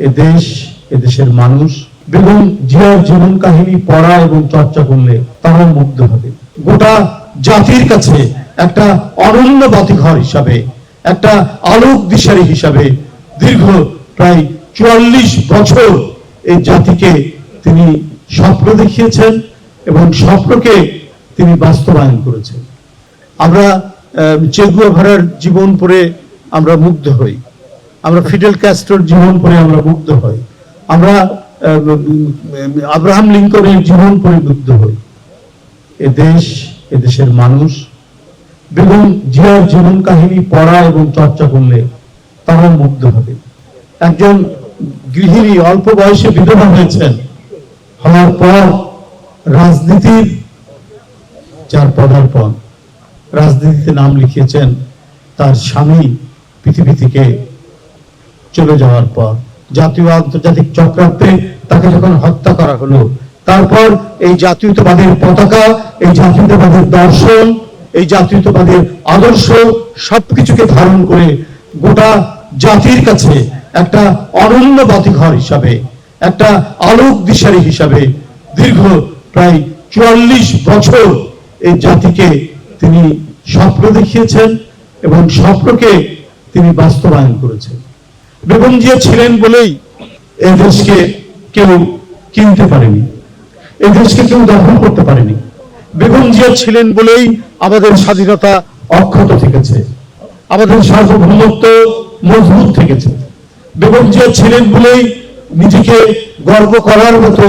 এদেশ, এদেশের মানুষ বেগম জিয়ার জীবন কাহিনী পড়া এবং চর্চা করলে তারা মুগ্ধ হবে। গোটা জাতির কাছে একটা অনন্য বাতিঘর হিসাবে, একটা আলোক দিশারি হিসাবে দীর্ঘ প্রায় ৪৪ বছর এই জাতিকে তিনি স্বপ্ন দেখিয়েছেন এবং স্বপ্নকে তিনি বাস্তবায়ন করেছেন। আমরা চে গুয়েভারার জীবন পড়ে আমরা মুগ্ধ হই, আমরা ফিডেল ক্যাস্ট্রোর জীবন পড়ে আমরা মুগ্ধ হই, আমরা আব্রাহাম লিঙ্কনের জীবন পড়ে মুগ্ধ হই। এদেশ, এদেশের মানুষ বেগম জিয়ার জীবন কাহিনী পড়া এবং চর্চা করলে তারা মুগ্ধ হবে। একজন গৃহিণী অল্প বয়সে বিধবা হয়েছেন, হওয়ার পর রাজনীতির যার পদার্পণ, রাজনীতিতে নাম লিখিয়েছেন তার স্বামী পৃথিবী থেকে চলে যাওয়ার পর। জাতীয় আন্তর্জাতিক চক্রান্তে তাকে যখন হত্যা করা হলো, তারপর এই জাতীয়তাবাদের পতাকা, এই জাতীয়তাবাদের দর্শন, এই জাতীয়তাবাদের আদর্শ সবকিছুকে ধারণ করে গোটা জাতির কাছে একটা অনন্য বাতিঘর হিসাবে, একটা আলোক দিশারি হিসাবে দীর্ঘ প্রায় ৪৪ বছর এই জাতিকে তিনি স্বপ্ন দেখিয়েছেন এবং স্বপ্নকে তিনি বাস্তবায়ন করেছেন। বেগম জিয়া ছিলেন বলেই এই দেশকে কেউ কিনতে পারেনি, এই দেশকে কেউ দখল করতে পারেনি। বেগম জিয়া ছিলেন বলেই আমাদের স্বাধীনতা অক্ষত থেকেছে, আমাদের সার্বভৌমত্ব মজবুত থেকেছে। বেগম জিয়া ছিলেন বলেই নিজেকে গর্ব করার মতো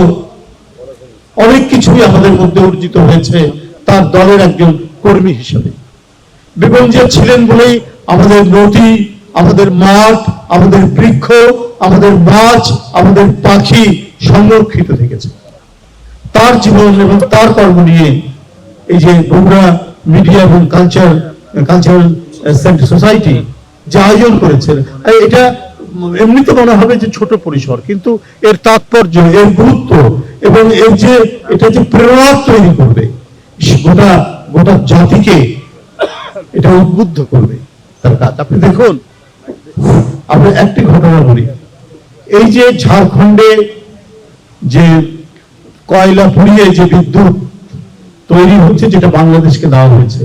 অনেক কিছুই আমাদের মধ্যে অর্জিত হয়েছে তার দলের একজন কর্মী হিসেবে। বেগম জিয়া ছিলেন বলেই আমাদের নদী, আমাদের মাঠ, আমাদের বৃক্ষ, আমাদের মাছ, আমাদের পাখি সংরক্ষিত থেকেছে। তার জীবন এবং তার কর্ম নিয়ে এই যে বগুড়া মিডিয়া এবং কালচারাল সোসাইটি যে আয়োজন করেছে, এটা এমনিতে মনে হবে যে ছোট পরিসর, কিন্তু এর তাৎপর্য, এর গুরুত্ব এবং এর যে এটা যে প্রেরণা তৈরি করবে গোটা গোটা জাতিকে, এটা উদ্বুদ্ধ করবে তার কাজ। আপনি দেখুন, আমরা একটি ঘটনা বলি, এই যে ঝাড়খণ্ডে যে কয়লা পুড়িয়ে যে বিদ্যুৎ তৈরি হচ্ছে, যেটা বাংলাদেশকে দেওয়া হয়েছে,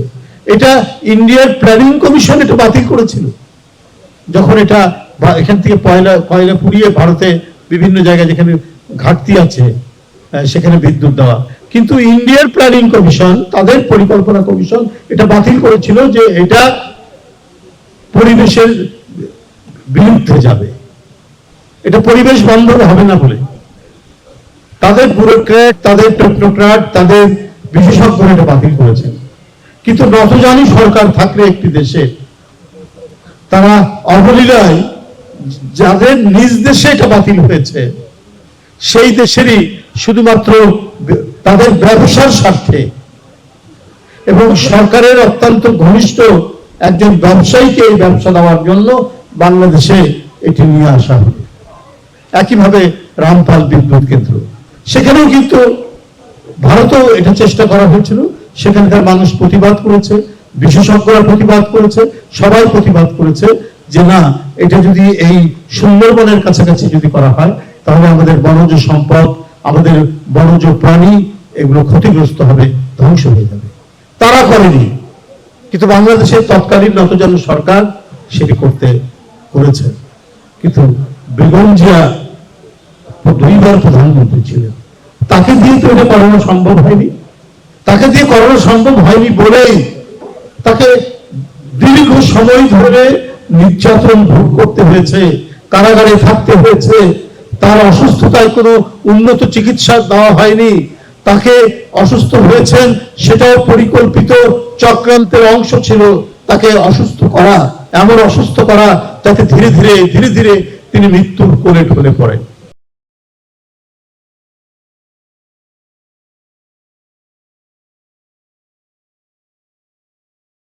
এটা ইন্ডিয়ার প্ল্যানিং কমিশন এটা বাতিল করেছিল। যখন এটা এখান থেকে কয়লা পুড়িয়ে ভারতে বিভিন্ন জায়গায় যেখানে ঘাটতি আছে সেখানে বিদ্যুৎ দেওয়া, কিন্তু ইন্ডিয়ার প্ল্যানিং কমিশন, তাদের পরিকল্পনা কমিশন এটা বাতিল করেছিল যে এটা পরিবেশের বিরুদ্ধে যাবে, এটা পরিবেশ বান্ধব হবে না বলে তাদের ব্যুরোক্র্যাট, তাদের টেকনোক্র্যাট, তাদের বিশেষজ্ঞরা এটা বাতিল করেছেন। কিন্তু নতজানি সরকার থাকলে একটি দেশে, তারা অবলীলায় যাদের নিজ দেশে এটা বাতিল হয়েছে সেই দেশেরই শুধুমাত্র তাদের ব্যবসার স্বার্থে এবং সরকারের অত্যন্ত ঘনিষ্ঠ একজন ব্যবসায়ীকে এই ব্যবসা দেওয়ার জন্য বাংলাদেশে এটি নিয়ে আসা হবে। একইভাবে রামপাল বিদ্যুৎ কেন্দ্র, সেখানেও কিন্তু ভারতেও এটা চেষ্টা করা হয়েছিল, সেখানকার মানুষ প্রতিবাদ করেছে, বিশেষজ্ঞরা প্রতিবাদ করেছে, সবাই প্রতিবাদ করেছে যে না, এটা যদি এই সুন্দরবনের কাছাকাছি যদি করা হয় তাহলে আমাদের বনজ সম্পদ, আমাদের বনজ প্রাণী এগুলো ক্ষতিগ্রস্ত হবে, ধ্বংস হয়ে যাবে। তারা করেনি, কিন্তু বাংলাদেশের তৎকালীন নতজানু সরকার সেটি করেছে। কিন্তু বেগম জিয়া 2 বার প্রধানমন্ত্রী ছিলেন, তাকে দিয়ে তো এটা করানো সম্ভব হয়নি। তাকে দিয়ে করানো সম্ভব হয়নি বলেই তাকে দীর্ঘ সময় ধরে নির্যাতন ভোগ করতে হয়েছে, কারাগারে থাকতে হয়েছে, তার অসুস্থতায় কোনো উন্নত চিকিৎসা দেওয়া হয়নি, তাকে অসুস্থ হয়েছেন সেটাও পরিকল্পিত চক্রান্তের অংশ ছিল, তাকে অসুস্থ করা, এমন অসুস্থ করা যাতে ধীরে ধীরে তিনি মৃত্যুর কোলে ঢলে পড়েন।